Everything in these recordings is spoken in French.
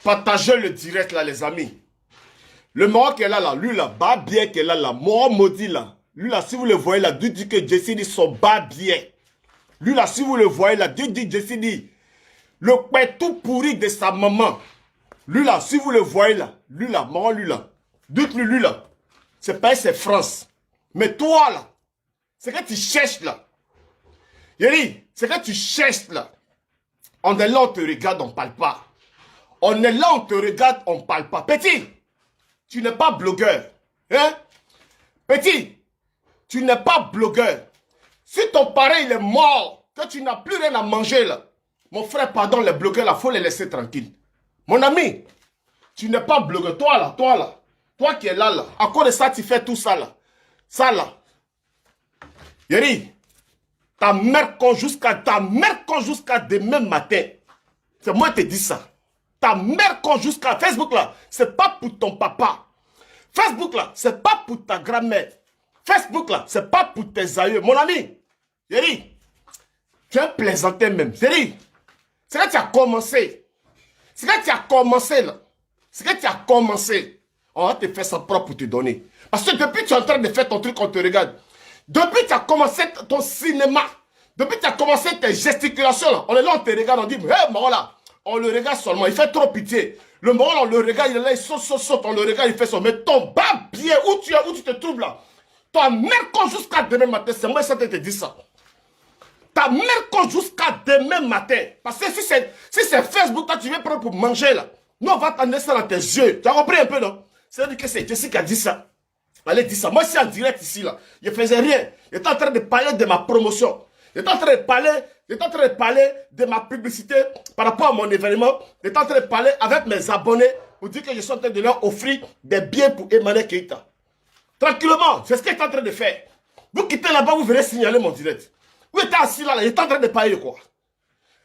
Partagez le direct là, les amis. Le Maroc qui est là, lui là, bas bien qui est là, moi maudit là. Lui là, si vous le voyez là, Dieu dit que Jesse dit son bas bien. Lui là, si vous le voyez là, Dieu dit Jesse dit le père tout pourri de sa maman. Lui là, si vous le voyez là, lui là, maman lui là. Dites-lui lui là. C'est pas c'est France. Mais toi là, c'est que tu cherches là. Yeri, c'est que tu cherches là. On est là, on te regarde, on parle pas. On est là, on te regarde, on parle pas. Petit, tu n'es pas blogueur. Hein? Petit, tu n'es pas blogueur. Si ton parent il est mort, que tu n'as plus rien à manger là, mon frère, pardon, les blogueurs là, faut les laisser tranquilles. Mon ami, tu n'es pas blogueur. Toi qui es là, à cause de ça, tu fais tout ça là. Ça là. Yeri, ta mère compte jusqu'à demain matin. C'est moi qui te dis ça. Ta mère compte jusqu'à Facebook là, c'est pas pour ton papa. Facebook là, c'est pas pour ta grand-mère. Facebook là, c'est pas pour tes aïeux. Mon ami, Yeri, tu as plaisanté même. Yeri, c'est que tu as commencé. C'est que tu as commencé là. C'est que tu as commencé. On va te faire ça propre pour te donner. Parce que depuis tu es en train de faire ton truc, on te regarde. Depuis tu as commencé ton cinéma. Depuis tu as commencé tes gesticulations là. On est là, on te regarde, on dit, hé, Moro là. On le regarde seulement, il fait trop pitié. Le Moro là, on le regarde, il est là, il saute, on le regarde, il fait ça. Mais ton bas bien, où tu te trouves là. Ta mère compte jusqu'à demain matin, c'est moi qui te dis ça. Ta mère compte jusqu'à demain matin. Parce que si c'est Facebook, toi tu viens prendre pour manger là. Nous on va t'amener ça dans tes yeux. Tu as compris un peu non? C'est-à-dire que c'est Jessica qui a dit ça. Elle dit ça. Moi je suis en direct ici là. Je faisais rien. J'étais en train de parler de ma promotion. J'étais en train de parler de ma publicité par rapport à mon événement. J'étais en train de parler avec mes abonnés pour dire que je suis en train de leur offrir des biens pour Emmanuel Keïta. Tranquillement, c'est ce que j'étais en train de faire. Vous quittez là-bas, vous verrez signaler mon direct. Vous êtes assis là, j'étais en train de parler de quoi?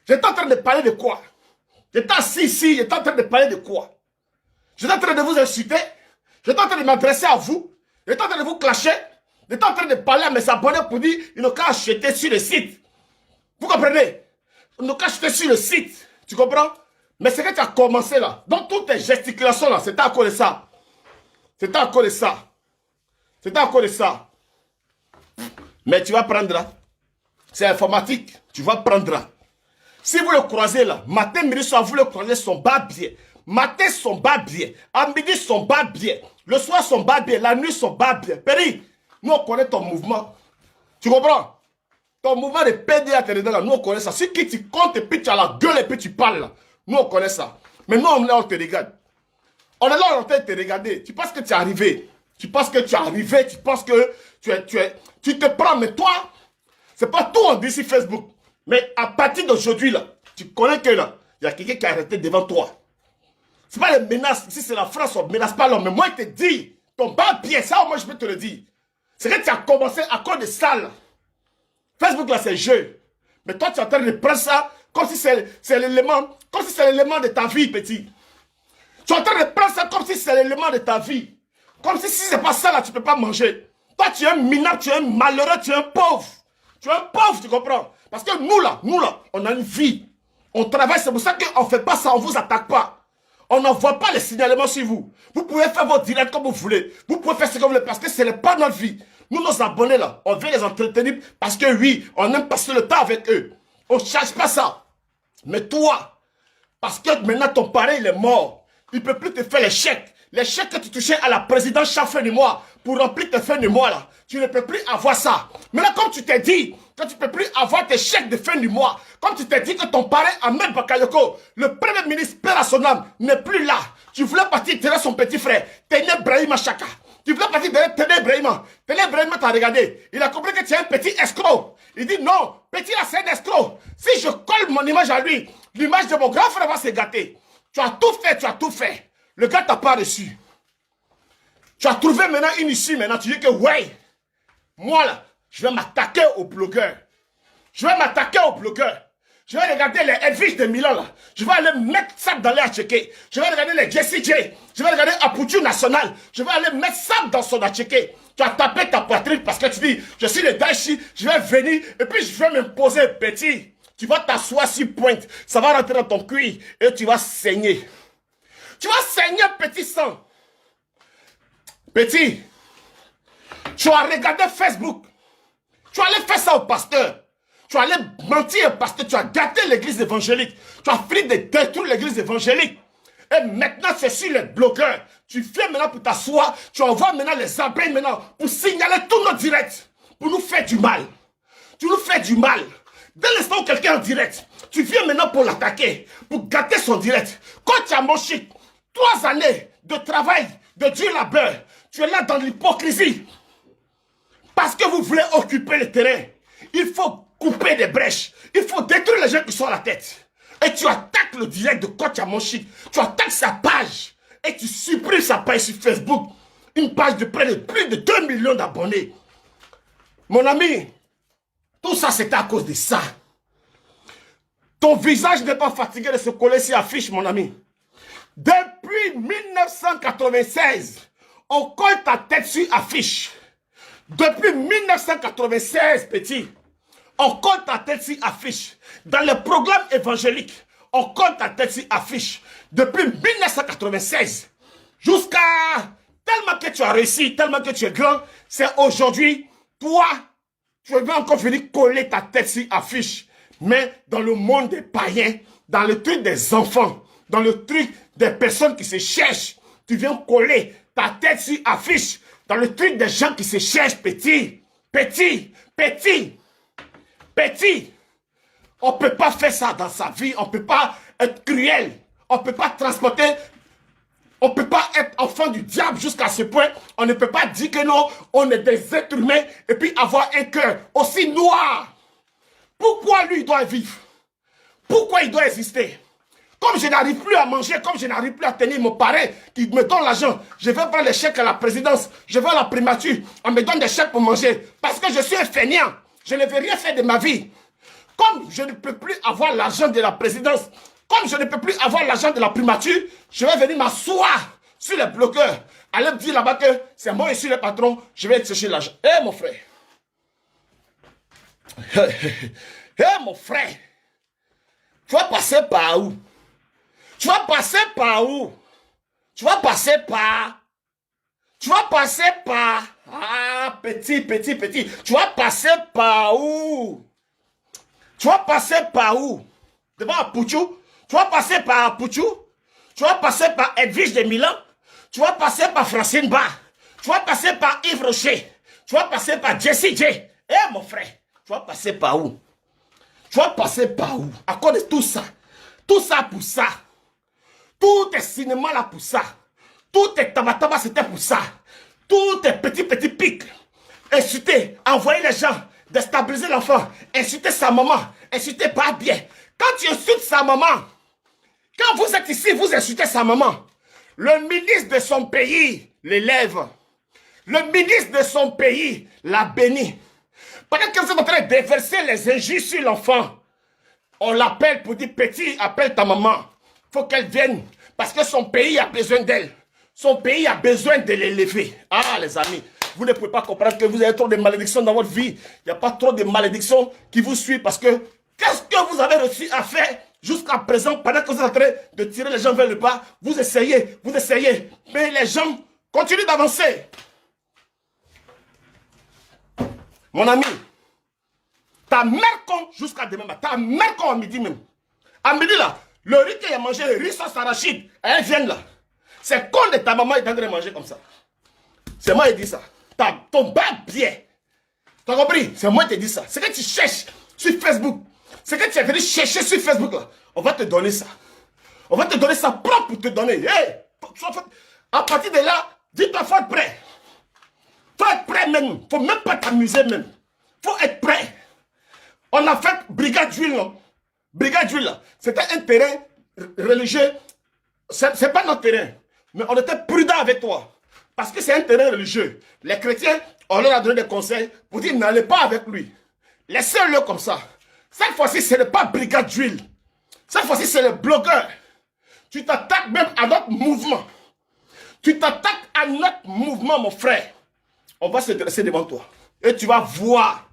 J'étais en train de parler de quoi? J'étais assis ici, j'étais en train de parler de quoi? J'étais en train de vous insulter. J'étais en train de m'adresser à vous. J'étais en train de vous clasher. J'étais en train de parler à mes abonnés pour dire ils n'ont qu'à acheter sur le site. Vous comprenez? Ils n'ont qu'à acheter sur le site. Tu comprends? Mais c'est que tu as commencé là. Dans toutes tes gesticulations là, c'était à cause de ça. C'était à cause de ça. C'était à cause de ça. Mais tu vas prendre là. C'est informatique. Tu vas prendre là. Si vous le croisez là, matin, midi, soir, vous le croisez, son bas bien. Matin, son bas bien. À midi, son bas bien. Le soir, son bas bien. La nuit, son bas bien. Péri, nous, on connaît ton mouvement. Tu comprends? Ton mouvement de PDA, là, nous, on connaît ça. Si qui tu comptes et puis tu as la gueule et puis tu parles là, nous, on connaît ça. Mais nous, on est là, on te regarde. On est là, on est en train de te regarder. Tu penses que tu es arrivé. Tu penses que tu es arrivé. Tu penses que tu te prends. Mais toi, c'est pas tout en dit sur Facebook. Mais à partir d'aujourd'hui, là, tu connais que là, il y a quelqu'un qui a arrêté devant toi. C'est pas les menaces. Si c'est la France, on ne menace pas l'homme. Mais moi, je te dis, ton bas pied, ça, moi, je peux te le dire. C'est que tu as commencé à cause de ça, là. Facebook, là, c'est jeu. Mais toi, tu es en train de prendre ça comme si c'est l'élément, de ta vie, petit. Tu es en train de prendre ça comme si c'est l'élément de ta vie. Comme si c'est pas ça, là, tu ne peux pas manger. Toi, tu es un minable, tu es un malheureux, tu es un pauvre. Tu es un pauvre, tu comprends? Parce que nous là, on a une vie. On travaille, c'est pour ça qu'on ne fait pas ça, on ne vous attaque pas. On n'envoie pas les signalements sur vous. Vous pouvez faire vos directs comme vous voulez. Vous pouvez faire ce que vous voulez parce que ce n'est pas notre vie. Nous, nos abonnés là, on veut les entretenir parce que oui, on aime passer le temps avec eux. On ne cherche pas ça. Mais toi, parce que maintenant ton parent il est mort, il ne peut plus te faire les chèques. Les chèques que tu touchais à la présidence chaque fin du mois, pour remplir tes fins du mois là, tu ne peux plus avoir ça. Maintenant, comme tu t'es dit que tu ne peux plus avoir tes chèques de fin du mois, comme tu t'es dit que ton parrain Ahmed Bakayoko, le premier ministre père à son âme, n'est plus là. Tu voulais partir derrière son petit frère, Téné Brahima Chaka. Tu voulais partir derrière Téné Brahima. Téné Brahima t'a regardé. Il a compris que tu es un petit escroc. Il dit non, petit là c'est un escroc. Si je colle mon image à lui, l'image de mon grand frère va se gâter. Tu as tout fait, tu as tout fait. Le gars t'a pas reçu. Tu as trouvé maintenant une issue, maintenant tu dis que ouais, moi là, je vais m'attaquer aux blogueurs. Je vais m'attaquer aux blogueurs. Je vais regarder les Edwige de Milan là. Je vais aller mettre ça dans les checker. Je vais regarder les Jessie J. Je vais regarder Aputu National. Je vais aller mettre ça dans son checker. Tu as tapé ta poitrine parce que tu dis, je suis le Dashi, je vais venir et puis je vais m'imposer petit. Tu vas t'asseoir sur pointe. Ça va rentrer dans ton cuir et tu vas saigner. Tu vas saigner petit sang. Petit, tu as regardé Facebook. Tu allais faire ça au pasteur. Tu allais mentir au pasteur. Tu as gâté l'église évangélique. Tu as fini de détruire l'église évangélique. Et maintenant, c'est sur les blogueurs. Tu viens maintenant pour t'asseoir. Tu envoies maintenant les appels maintenant pour signaler tous nos directs. Pour nous faire du mal. Tu nous fais du mal. Dès l'instant où quelqu'un est en direct, tu viens maintenant pour l'attaquer, pour gâter son direct. Quand tu as manché 3 années de travail, de dur labeur, tu es là dans l'hypocrisie. Parce que vous voulez occuper le terrain. Il faut couper des brèches. Il faut détruire les gens qui sont à la tête. Et tu attaques le direct de Coach Amonchik. Tu attaques sa page. Et tu supprimes sa page sur Facebook. Une page de près de plus de 2 millions d'abonnés. Mon ami, tout ça c'était à cause de ça. Ton visage n'est pas fatigué de se coller sur affiche, mon ami. Depuis 1996, on colle ta tête sur affiche. Depuis 1996, petit, on colle ta tête sur affiche. Dans les programmes évangéliques, on colle ta tête sur affiche. Depuis 1996, jusqu'à tellement que tu as réussi, tellement que tu es grand, c'est aujourd'hui, toi, tu vas encore venir coller ta tête sur affiche. Mais dans le monde des païens, dans le truc des enfants, dans le truc des personnes qui se cherchent, tu viens coller ta tête sur affiche. Dans le truc des gens qui se cherchent, petit, petit, petit, petit. On ne peut pas faire ça dans sa vie. On ne peut pas être cruel. On ne peut pas transporter. On ne peut pas être enfant du diable jusqu'à ce point. On ne peut pas dire que non, on est des êtres humains et puis avoir un cœur aussi noir. Pourquoi lui doit vivre? Pourquoi il doit exister? Comme je n'arrive plus à manger, comme je n'arrive plus à tenir mon parrain qui me donne l'argent, je vais prendre les chèques à la présidence, je vais à la primature, on me donne des chèques pour manger. Parce que je suis un fainéant, je ne veux rien faire de ma vie. Comme je ne peux plus avoir l'argent de la présidence, comme je ne peux plus avoir l'argent de la primature, je vais venir m'asseoir sur les bloqueurs. Aller me dire là-bas que c'est moi et sur le patron, je vais chercher l'argent. Eh mon frère. Eh mon frère. Tu vas passer par où? Tu vas passer par où? Tu vas passer par... Tu vas passer par... Ah, petit, petit, petit. Tu vas passer par où? Tu vas passer par où? Devant Pouchou? Tu vas passer par Pouchou? Tu vas passer par Edwige de Milan? Tu vas passer par Francine Barr? Tu vas passer par Yves Rocher? Tu vas passer par Jessie J? Eh mon frère, tu vas passer par où? Tu vas passer par où? À cause de tout ça. Tout ça pour ça. Tout tes cinémas là pour ça. Tout tes tabataba c'était pour ça. Tous tes petits pics. Insulter, envoyer les gens, déstabiliser l'enfant, insulter sa maman, insulter pas bien. Quand tu insultes sa maman, quand vous êtes ici, vous insultez sa maman. Le ministre de son pays l'élève. Le ministre de son pays l'a béni. Pendant que vous êtes en train de déverser les injures sur l'enfant, on l'appelle pour dire, petit, appelle ta maman. Il faut qu'elle vienne. Parce que son pays a besoin d'elle. Son pays a besoin de l'élever. Ah, les amis, vous ne pouvez pas comprendre que vous avez trop de malédictions dans votre vie. Il n'y a pas trop de malédictions qui vous suivent parce que qu'est-ce que vous avez reçu à faire jusqu'à présent pendant que vous êtes en train de tirer les gens vers le bas? Vous essayez. Mais les gens continuent d'avancer. Mon ami, ta mère con jusqu'à demain, ta mère con à midi même. À midi là, le riz qu'elle a mangé, le riz sauce arachide, elle vient là. C'est con de ta maman est en train de manger comme ça. C'est moi qui dis ça. Ton bas bien. Tu as compris? C'est moi qui te dis ça. C'est que tu cherches sur Facebook. C'est que tu es venu chercher sur Facebook là. On va te donner ça. On va te donner ça propre pour te donner. Hey, à partir de là, dis-toi, faut être prêt. Faut être prêt même. Faut même pas t'amuser même. Faut être prêt. On a fait brigade d'huile, non? Brigade d'huile, là. C'était un terrain religieux. C'est pas notre terrain. Mais on était prudent avec toi. Parce que c'est un terrain religieux. Les chrétiens, on leur a donné des conseils pour dire n'allez pas avec lui. Laissez-le comme ça. Cette fois-ci, ce n'est pas brigade d'huile. Cette fois-ci, c'est le blogueur. Tu t'attaques même à notre mouvement. Tu t'attaques à notre mouvement, mon frère. On va se dresser devant toi. Et tu vas voir.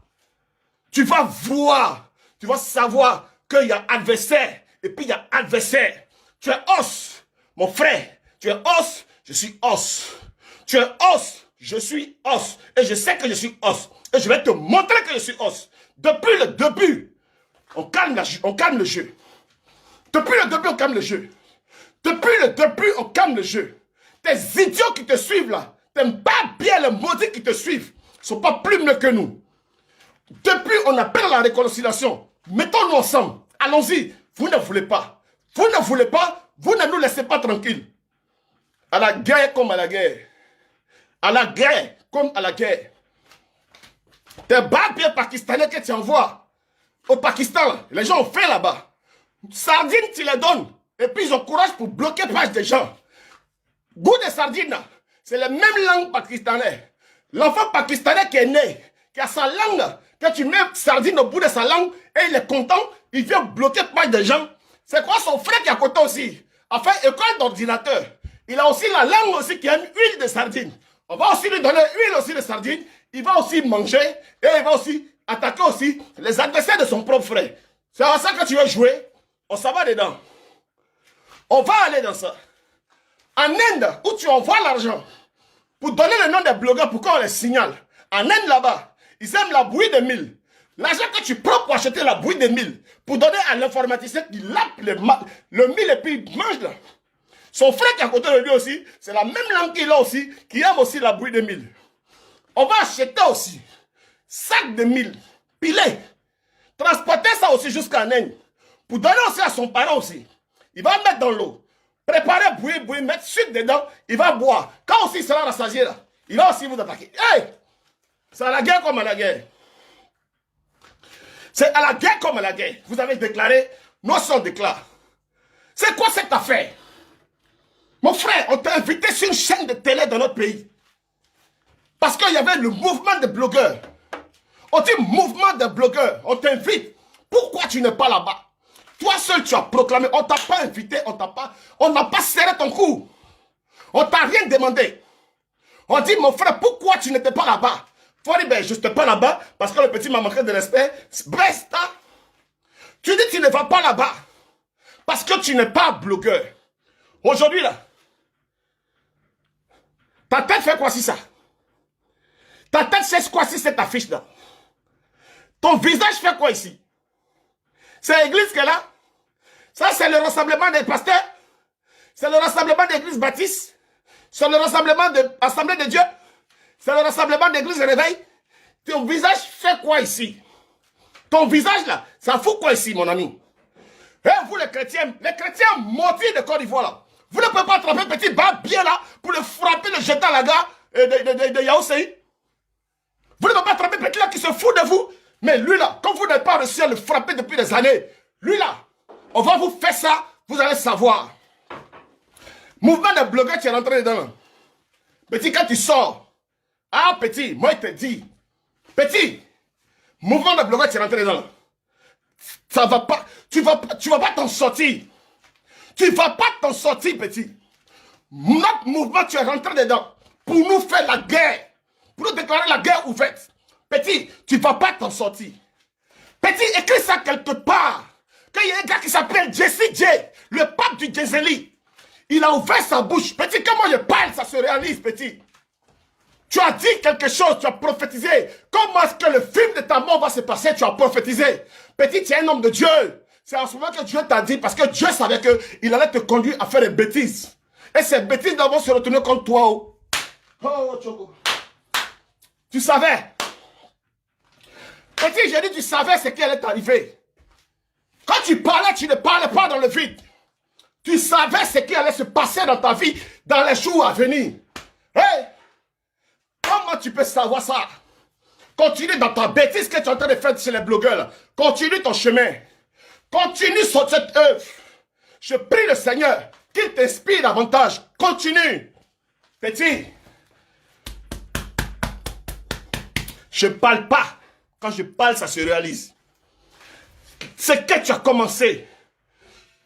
Tu vas voir. Tu vas savoir qu'il y a adversaire. Et puis il y a adversaire. Tu es os, mon frère. Tu es os, je suis os. Tu es os, je suis os. Et je sais que je suis os. Et je vais te montrer que je suis os. Depuis le début, on calme le jeu. Depuis le début, on calme le jeu. Depuis le début, on calme le jeu. Tes idiots qui te suivent là, t'aimes pas bien les maudits qui te suivent. Ils ne sont pas plus mieux que nous. Depuis, on appelle à la réconciliation. Mettons-nous ensemble. Allons-y. Vous ne voulez pas. Vous ne voulez pas. Vous ne nous laissez pas tranquilles. À la guerre comme à la guerre. À la guerre comme à la guerre. Tes barbiers pakistanais que tu envoies au Pakistan, les gens ont fait là-bas. Sardines, tu les donnes. Et puis ils ont courage pour bloquer page des gens. Goût de sardines, c'est la même langue pakistanaise. L'enfant pakistanais qui est né, qui a sa langue, quand tu mets sardine au bout de sa langue et il est content, il vient bloquer page des gens. C'est quoi son frère qui est content aussi? Enfin, école d'ordinateur. Il a aussi la langue aussi qui aime huile de sardine. On va aussi lui donner huile aussi de sardine. Il va aussi manger et il va aussi attaquer aussi les adversaires de son propre frère. C'est à ça que tu veux jouer. On s'en va dedans. On va aller dans ça. En Inde, où tu envoies l'argent pour donner le nom des blogueurs pour qu'on les signale. En Inde là-bas, ils aiment la bouillie de mille. L'argent que tu prends pour acheter la bouillie de mille, pour donner à l'informaticien qui lappe le mille et puis il mange là. Son frère qui est à côté de lui aussi, c'est la même langue qu'il a aussi, qui aime aussi la bouillie de mille. On va acheter aussi sac de mille, pilé, transporter ça aussi jusqu'en Inde, pour donner aussi à son parent aussi. Il va mettre dans l'eau, préparer, bouillir, mettre sucre dedans, il va boire. Quand aussi il sera rassasié là, il va aussi vous attaquer. Hey! C'est à la guerre comme à la guerre. C'est à la guerre comme à la guerre. Vous avez déclaré, nous sommes déclarés. C'est quoi cette affaire? Mon frère, on t'a invité sur une chaîne de télé dans notre pays. Parce qu'il y avait le mouvement des blogueurs. On dit mouvement des blogueurs. On t'invite. Pourquoi tu n'es pas là-bas? Toi seul, tu as proclamé. On ne t'a pas invité. On n'a pas serré ton cou. On ne t'a rien demandé. On dit, mon frère, pourquoi tu n'étais pas là-bas? Faut dire, ben, je n'étais pas là-bas parce que le petit m'a manqué de respect. Brest, tu dis, tu ne vas pas là-bas parce que tu n'es pas blogueur. Aujourd'hui, là, ta tête fait quoi si ça? Ta tête c'est quoi si cette affiche-là? Ton visage fait quoi ici? C'est l'église qu'elle a? Ça, c'est le rassemblement des pasteurs? C'est le rassemblement d'église baptiste? C'est le rassemblement de l'Assemblée de Dieu? C'est le rassemblement d'église réveil? Ton visage fait quoi ici? Ton visage là, ça fout quoi ici, mon ami? Et vous les chrétiens maudits de Côte d'Ivoire là, vous ne pouvez pas attraper petit bas bien là pour le frapper, le jeter à la gare de Yaousseï. Vous ne pouvez pas attraper petit là qui se fout de vous. Mais lui là, comme vous n'avez pas réussi à le frapper depuis des années, lui là, on va vous faire ça, vous allez savoir. Mouvement de blogueurs, tu es rentré dedans. Petit, quand tu sors, ah petit, moi je te dis, petit, mouvement de blogueurs, tu es rentré dedans. Ça va pas, tu vas pas t'en sortir. Tu vas pas t'en sortir, petit. Notre mouvement, tu es rentré dedans pour nous faire la guerre, pour nous déclarer la guerre ouverte. Petit, tu vas pas t'en sortir. Petit, écris ça quelque part. Quand il y a un gars qui s'appelle Jesse J, le pape du Jezeli, il a ouvert sa bouche. Petit, comment je parle, ça se réalise, petit. Tu as dit quelque chose, tu as prophétisé. Comment est-ce que le film de ta mort va se passer? Tu as prophétisé. Petit, tu es un homme de Dieu. C'est en ce moment que Dieu t'a dit, parce que Dieu savait qu'il allait te conduire à faire des bêtises. Et ces bêtises vont se retourner contre toi. Oh, oh Choco. Tu savais. Petit, j'ai dit, tu savais ce qui allait t'arriver. Quand tu parlais, tu ne parlais pas dans le vide. Tu savais ce qui allait se passer dans ta vie dans les jours à venir. Hey! Comment tu peux savoir ça? Continue dans ta bêtise que tu es en train de faire chez les blogueurs. Là. Continue ton chemin. Continue sur cette œuvre. Je prie le Seigneur qu'il t'inspire davantage. Continue. Petit. Je ne parle pas. Quand je parle, ça se réalise. Ce que tu as commencé.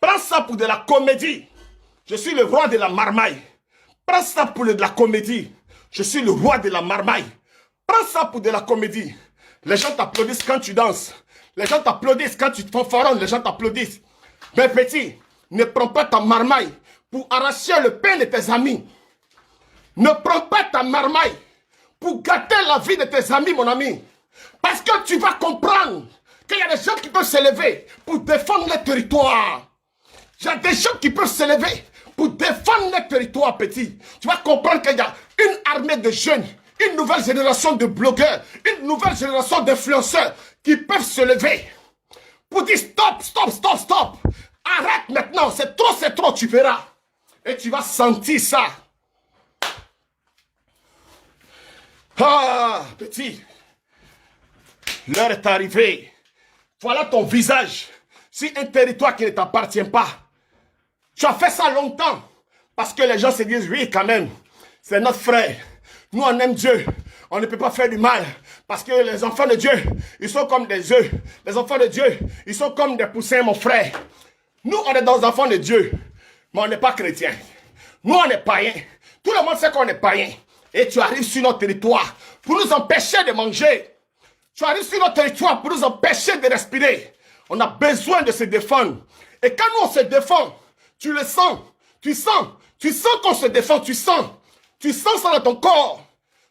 Prends ça pour de la comédie. Je suis le roi de la marmaille. Prends ça pour de la comédie. Je suis le roi de la marmaille. Prends ça pour de la comédie. Les gens t'applaudissent quand tu danses. Les gens t'applaudissent quand tu te fanfaronnes. Les gens t'applaudissent. Mais petit, ne prends pas ta marmaille pour arracher le pain de tes amis. Ne prends pas ta marmaille pour gâter la vie de tes amis, mon ami. Parce que tu vas comprendre qu'il y a des gens qui peuvent se lever pour défendre les territoires. Il y a des gens qui peuvent se lever pour défendre les territoires, petit. Tu vas comprendre qu'il y a une armée de jeunes, une nouvelle génération de blogueurs, une nouvelle génération d'influenceurs qui peuvent se lever pour dire stop, stop, stop, stop. Arrête maintenant, c'est trop, tu verras. Et tu vas sentir ça. Ah, petit, l'heure est arrivée. Voilà ton visage. Si un territoire qui ne t'appartient pas, tu as fait ça longtemps. Parce que les gens se disent, oui, quand même, c'est notre frère. Nous, on aime Dieu. On ne peut pas faire du mal. Parce que les enfants de Dieu, ils sont comme des œufs. Les enfants de Dieu, ils sont comme des poussins, mon frère. Nous, on est des enfants de Dieu. Mais on n'est pas chrétiens. Nous, on est païens. Tout le monde sait qu'on est païens. Et tu arrives sur notre territoire pour nous empêcher de manger. Tu arrives sur notre territoire pour nous empêcher de respirer. On a besoin de se défendre. Et quand nous, on se défend, tu le sens. Tu sens qu'on se défend. Tu sens ça dans ton corps.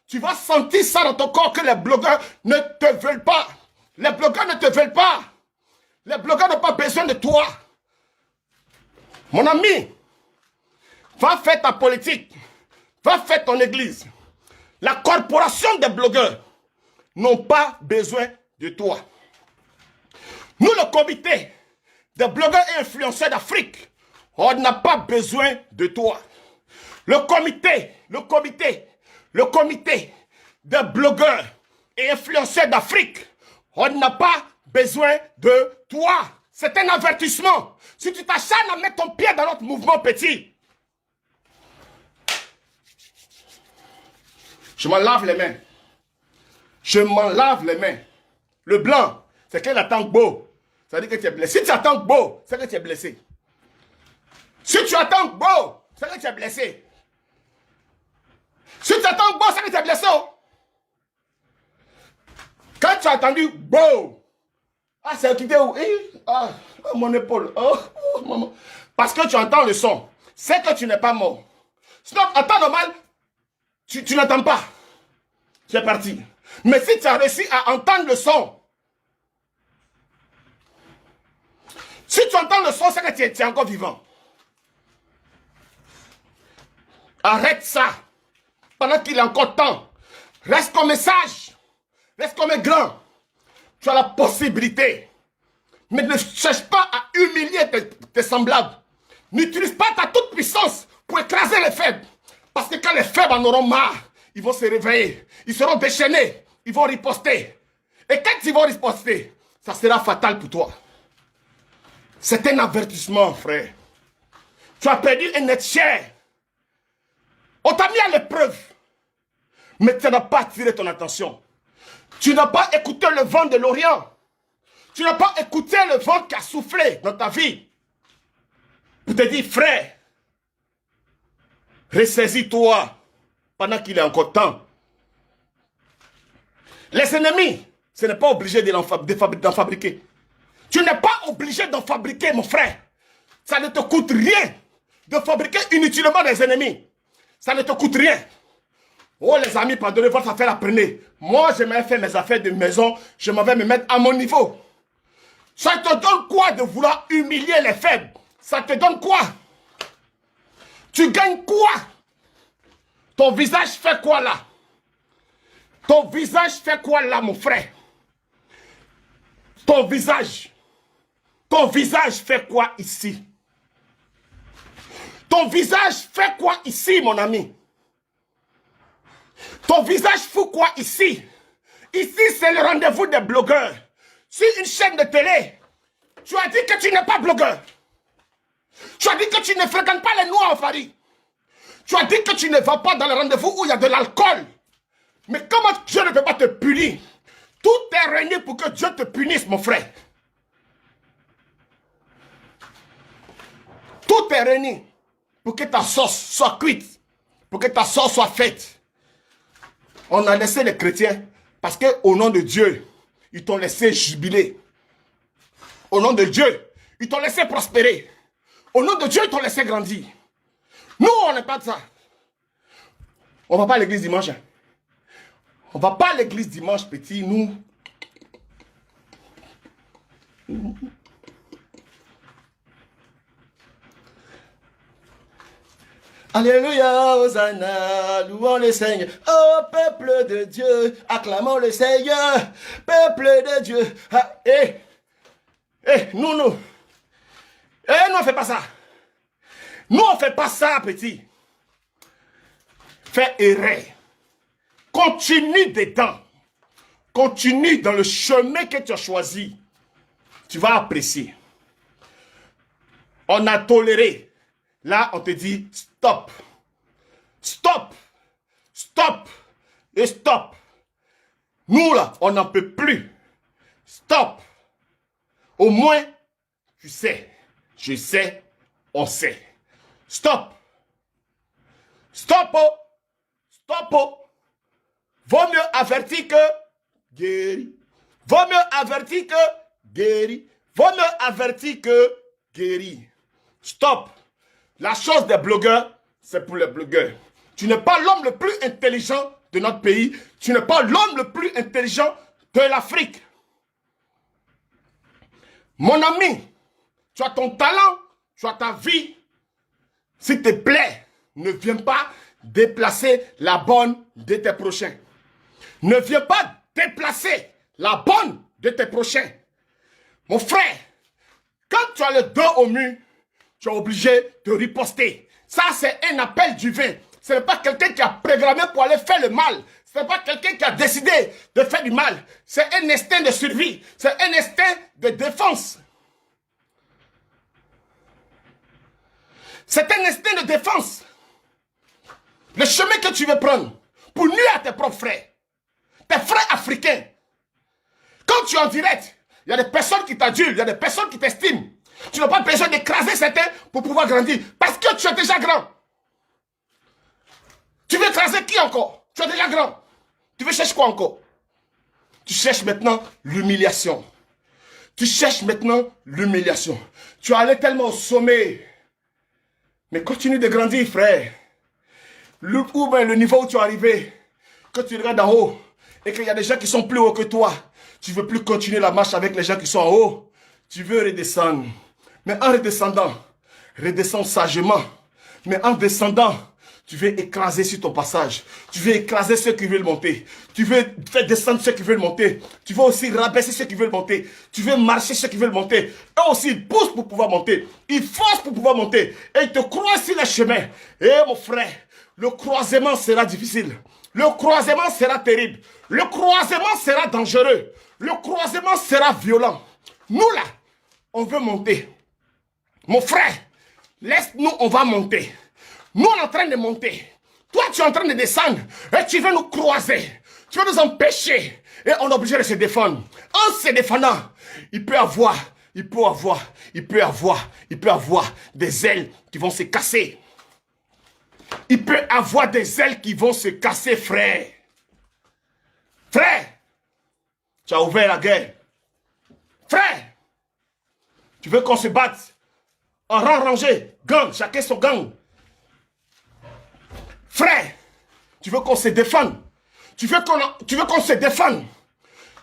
Tu vas sentir ça dans ton corps que les blogueurs ne te veulent pas. Les blogueurs ne te veulent pas. Les blogueurs n'ont pas besoin de toi. Mon ami, va faire ta politique. Va faire ton église. La corporation des blogueurs n'ont pas besoin de toi. Nous, le comité des blogueurs et influenceurs d'Afrique, on n'a pas besoin de toi. Le comité des blogueurs et influenceurs d'Afrique, on n'a pas besoin de toi. C'est un avertissement. Si tu t'acharnes à mettre ton pied dans notre mouvement, petit, je m'en lave les mains. Je m'en lave les mains. Le blanc, c'est qu'il attend beau. Ça veut dire que tu es blessé. Si tu attends beau, c'est que tu es blessé. Si tu attends beau, c'est que tu es blessé. Si tu attends beau, c'est que tu es blessé. Oh. Quand tu as attendu beau, ah, c'est quitté où? Ah, mon épaule. Oh, maman. Parce que tu entends le son. C'est que tu n'es pas mort. Sinon, en temps normal, tu n'entends pas. C'est parti. Mais si tu as réussi à entendre le son, si tu entends le son, c'est que tu es encore vivant. Arrête ça. Pendant qu'il est encore temps. Reste comme un sage. Reste comme un grand. Tu as la possibilité. Mais ne cherche pas à humilier tes semblables. N'utilise pas ta toute puissance pour écraser les faibles. Parce que quand les faibles en auront marre, ils vont se réveiller. Ils seront déchaînés. Ils vont riposter. Et quand ils vont riposter, ça sera fatal pour toi. C'est un avertissement, frère. Tu as perdu un être cher. On t'a mis à l'épreuve. Mais tu n'as pas attiré ton attention. Tu n'as pas écouté le vent de l'Orient. Tu n'as pas écouté le vent qui a soufflé dans ta vie. Pour te dire, frère, ressaisis-toi pendant qu'il est encore temps. Les ennemis, ce n'est pas obligé d'en fabriquer. Tu n'es pas obligé d'en fabriquer, mon frère. Ça ne te coûte rien de fabriquer inutilement des ennemis. Ça ne te coûte rien. Oh les amis, pardonnez votre affaire, apprenez. Moi, je m'ai fait mes affaires de maison. Je m'en vais me mettre à mon niveau. Ça te donne quoi de vouloir humilier les faibles? Ça te donne quoi? Tu gagnes quoi? Ton visage fait quoi là? Ton visage fait quoi là, mon frère? Ton visage fait quoi ici? Ton visage fait quoi ici, mon ami? Ton visage fout quoi ici? Ici, c'est le rendez-vous des blogueurs. Sur une chaîne de télé, tu as dit que tu n'es pas blogueur. Tu as dit que tu ne fréquentes pas les noirs en Paris. Tu as dit que tu ne vas pas dans le rendez-vous où il y a de l'alcool. Mais comment Dieu ne peut pas te punir? Tout est réuni pour que Dieu te punisse, mon frère. Tout est réuni pour que ta sauce soit cuite, pour que ta sauce soit faite. On a laissé les chrétiens parce qu'au nom de Dieu, ils t'ont laissé jubiler. Au nom de Dieu, ils t'ont laissé prospérer. Au nom de Dieu, ils t'ont laissé grandir. on n'est pas de ça. On va pas à l'église dimanche. Hein. On va pas à l'église dimanche, petit, nous. Alléluia, Hosanna, louons le Seigneur. Oh, peuple de Dieu, acclamons le Seigneur. Peuple de Dieu. Ah, nous. Nous, on fait pas ça. Nous, on fait pas ça, petit. Fais errer. Continue dedans. Continue dans le chemin que tu as choisi. Tu vas apprécier. On a toléré. Là, on te dit stop. Stop. Stop. Et stop. Nous, là, on n'en peut plus. Stop. Au moins, tu sais. Je sais. On sait. Stop. Stop. Stop. Vaut mieux avertir que guéri. Vaut mieux avertir que guéri. Vaut mieux avertir que guéri. Stop. La chose des blogueurs, c'est pour les blogueurs. Tu n'es pas l'homme le plus intelligent de notre pays. Tu n'es pas l'homme le plus intelligent de l'Afrique. Mon ami, tu as ton talent, tu as ta vie. S'il te plaît, ne viens pas déplacer la bonne de tes prochains. Ne viens pas déplacer la bonne de tes prochains. Mon frère, quand tu as le dos au mur, tu es obligé de riposter. Ça, c'est un appel divin. Ce n'est pas quelqu'un qui a programmé pour aller faire le mal. Ce n'est pas quelqu'un qui a décidé de faire du mal. C'est un instinct de survie. C'est un instinct de défense. C'est un instinct de défense. Le chemin que tu veux prendre pour nuire à tes propres frères. Tes frères africains. Quand tu es en direct, il y a des personnes qui t'adulent, il y a des personnes qui t'estiment. Tu n'as pas besoin d'écraser certains pour pouvoir grandir. Parce que tu es déjà grand. Tu veux écraser qui encore? Tu es déjà grand. Tu veux chercher quoi encore? Tu cherches maintenant l'humiliation. Tu cherches maintenant l'humiliation. Tu es allé tellement au sommet. Mais continue de grandir, frère. Le niveau où tu es arrivé, quand tu regardes en haut, et qu'il y a des gens qui sont plus hauts que toi, tu ne veux plus continuer la marche avec les gens qui sont en haut. Tu veux redescendre. Mais en redescendant, redescends sagement. Mais en descendant, tu veux écraser sur ton passage. Tu veux écraser ceux qui veulent monter. Tu veux faire descendre ceux qui veulent monter. Tu veux aussi rabaisser ceux qui veulent monter. Tu veux marcher ceux qui veulent monter. Eux aussi, ils poussent pour pouvoir monter. Ils forcent pour pouvoir monter. Et ils te croisent sur le chemin. Et mon frère, le croisement sera difficile. Le croisement sera terrible. Le croisement sera dangereux. Le croisement sera violent. Nous là, on veut monter. Mon frère, laisse-nous, on va monter. Nous, on est en train de monter. Toi, tu es en train de descendre. Et tu veux nous croiser. Tu veux nous empêcher. Et on est obligé de se défendre. En se défendant, il peut avoir des ailes qui vont se casser. Il peut avoir des ailes qui vont se casser, frère. Frère, tu as ouvert la guerre. Frère, tu veux qu'on se batte en rang rangé, gang, chacun son gang. Frère, tu veux qu'on se défende. Tu veux qu'on se défende.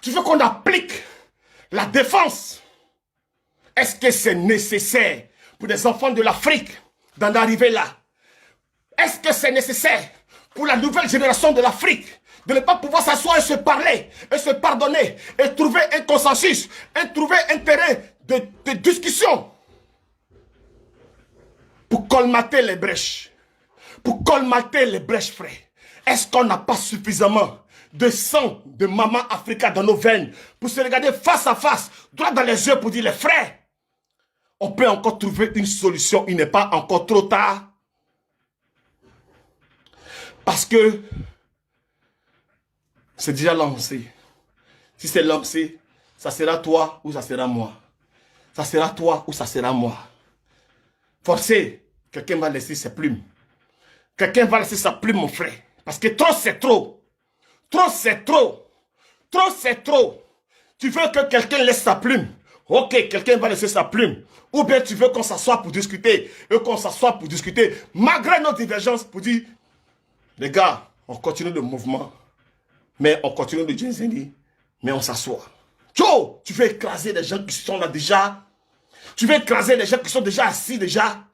Tu veux qu'on applique la défense. Est-ce que c'est nécessaire pour des enfants de l'Afrique d'en arriver là? Est-ce que c'est nécessaire pour la nouvelle génération de l'Afrique de ne pas pouvoir s'asseoir et se parler, et se pardonner, et trouver un consensus, et trouver un terrain de discussion pour colmater les brèches? Pour colmater les brèches, frère. Est-ce qu'on n'a pas suffisamment de sang de maman Africa dans nos veines pour se regarder face à face, droit dans les yeux pour dire, les frères, on peut encore trouver une solution, il n'est pas encore trop tard. Parce que c'est déjà lancé. Si c'est lancé, ça sera toi ou ça sera moi. Ça sera toi ou ça sera moi. Forcé, quelqu'un va laisser ses plumes. Quelqu'un va laisser sa plume, mon frère. Parce que trop, c'est trop. Trop, c'est trop. Trop, c'est trop. Tu veux que quelqu'un laisse sa plume Ok, quelqu'un va laisser sa plume. Ou bien tu veux qu'on s'assoie pour discuter. Et qu'on s'assoie pour discuter. Malgré nos divergences, pour dire, les gars, on continue le mouvement. Mais on continue le Jenzeni. Mais on s'assoit. Joe, tu veux écraser les gens qui sont là déjà. Tu veux écraser les gens qui sont déjà assis déjà.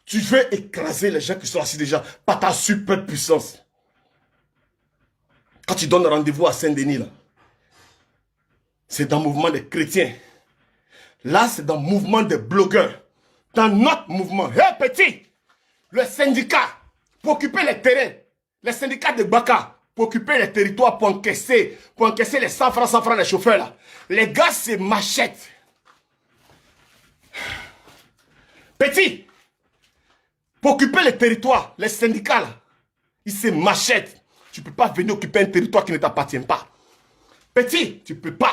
Tu veux écraser les gens qui sont assis déjà par ta super puissance. Quand tu donnes rendez-vous à Saint-Denis, là, c'est dans le mouvement des chrétiens. Là, c'est dans le mouvement des blogueurs. Dans notre mouvement. Hé, petit, le syndicat, pour occuper les terrains, les syndicats de Baka, pour occuper les territoires, pour encaisser les 100 francs des chauffeurs, là. Les gars, c'est machette. Petit, pour occuper les territoires, les syndicats, là, ils se machetent. Tu ne peux pas venir occuper un territoire qui ne t'appartient pas. Petit, tu ne peux pas.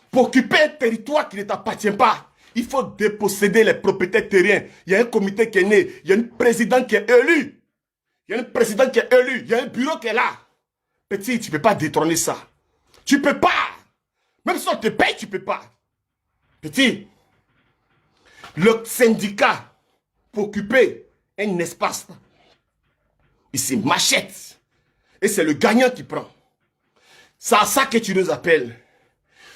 Pour occuper un territoire qui ne t'appartient pas, il faut déposséder les propriétaires terriens. Il y a un comité qui est né. Il y a un président qui est élu. Il y a un président qui est élu. Il y a un bureau qui est là. Petit, tu ne peux pas détrôner ça. Tu ne peux pas. Même si on te paye, tu ne peux pas. Petit, le syndicat, pour occuper un espace, il se machette. Et c'est le gagnant qui prend. C'est à ça que tu nous appelles.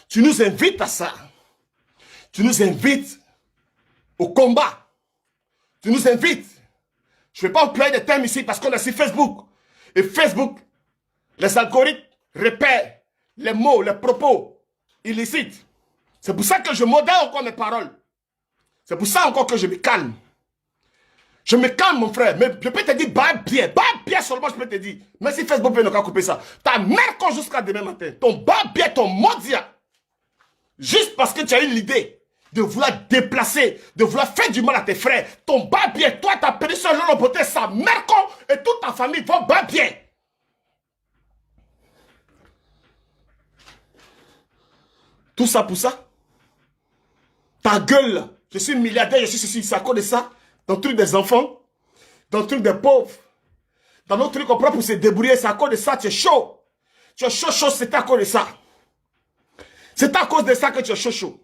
Tu nous invites à ça. Tu nous invites au combat. Tu nous invites. Je ne vais pas employer des termes ici parce qu'on est sur Facebook. Et Facebook, les algorithmes repèrent les mots, les propos illicites. C'est pour ça que je modère encore mes paroles. C'est pour ça encore que je me calme. Je me calme, mon frère. Mais je peux te dire, bah bien seulement, je peux te dire. Mais si Facebook ne pas couper ça. Ta mère compte jusqu'à demain matin. Ton bah bien, ton mondia. Juste parce que tu as eu l'idée de vouloir déplacer, de vouloir faire du mal à tes frères. Ton bah bien, toi, ta péninsule, l'autre sa mère con et toute ta famille vont bah bien. Tout ça pour ça. Ta gueule, je suis milliardaire, je suis ceci, c'est à cause de ça. Dans le truc des enfants, dans le truc des pauvres, dans notre truc qu'on prend pour se débrouiller, c'est à cause de ça, tu es chaud. Tu es chaud, c'est à cause de ça. C'est à cause de ça que tu es chaud.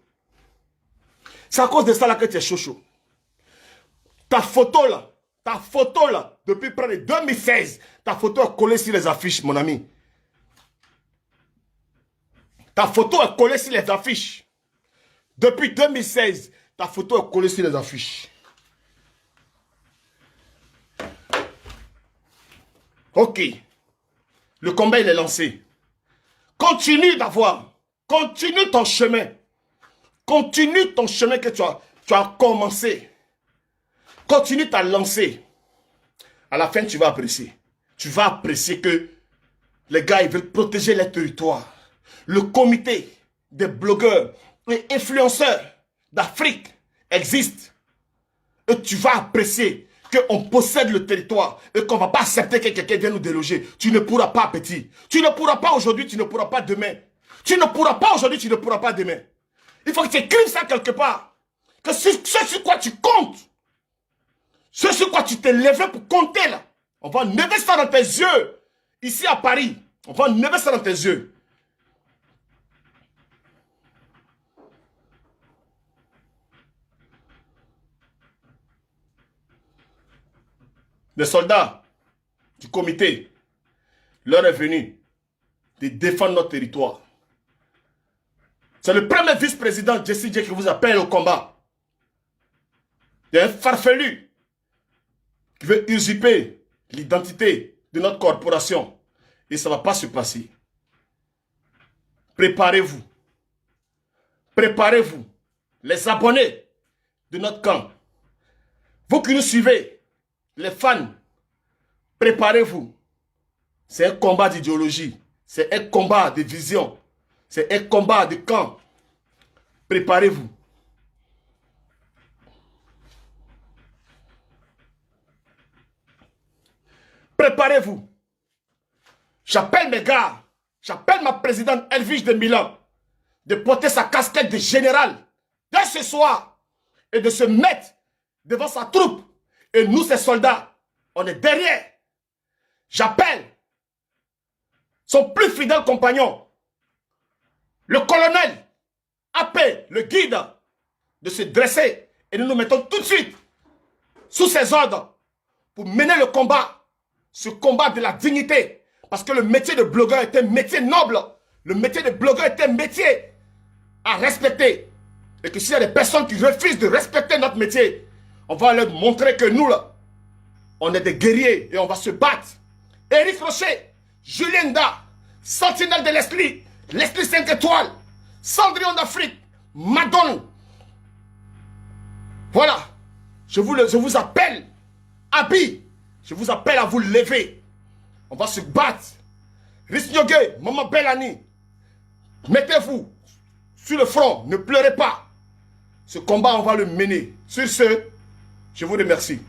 C'est à cause de ça là que tu es chaud. Ta photo là, depuis près de 2016, ta photo est collée sur les affiches, mon ami. Ta photo est collée sur les affiches. Depuis 2016, ta photo est collée sur les affiches. Ok. Le combat, il est lancé. Continue d'avoir. Continue ton chemin. Continue ton chemin que tu as commencé. Continue ta lancée. À la fin, tu vas apprécier. Tu vas apprécier que les gars, ils veulent protéger les territoires. Le comité des blogueurs et influenceurs d'Afrique existe. Et tu vas apprécier qu'on possède le territoire et qu'on ne va pas accepter que quelqu'un vienne nous déloger. Tu ne pourras pas, petit. Tu ne pourras pas aujourd'hui, tu ne pourras pas demain. Tu ne pourras pas aujourd'hui, tu ne pourras pas demain. Il faut que tu écrives ça quelque part. Que ce sur quoi tu comptes. Ce sur quoi tu t'es levé pour compter là. On va enlever ça dans tes yeux. Ici à Paris. On va enlever ça dans tes yeux. Les soldats du comité, l'heure est venue de défendre notre territoire. C'est le premier vice-président Jesse J qui vous appelle au combat. Il y a un farfelu qui veut usurper l'identité de notre corporation. Et ça ne va pas se passer. Préparez-vous. Préparez-vous. Les abonnés de notre camp. Vous qui nous suivez, les fans, préparez-vous. C'est un combat d'idéologie. C'est un combat de vision. C'est un combat de camp. Préparez-vous. Préparez-vous. J'appelle mes gars. J'appelle ma présidente Elvige de Milan de porter sa casquette de général dès ce soir et de se mettre devant sa troupe. Et nous, ces soldats, on est derrière. J'appelle son plus fidèle compagnon, le colonel AP, le guide, de se dresser. Et nous nous mettons tout de suite sous ses ordres pour mener le combat. Ce combat de la dignité. Parce que le métier de blogueur est un métier noble. Le métier de blogueur est un métier à respecter. Et que s'il y a des personnes qui refusent de respecter notre métier, on va leur montrer que nous, là, on est des guerriers et on va se battre. Éric Rocher, Julien Da, Sentinelle de Leslie, Leslie 5 étoiles, Cendrillon d'Afrique, Madone. Voilà. Je vous appelle, Abi, je vous appelle à vous lever. On va se battre. Risnyoge, Maman Bellani, mettez-vous sur le front, ne pleurez pas. Ce combat, on va le mener. Sur ce, je vous remercie.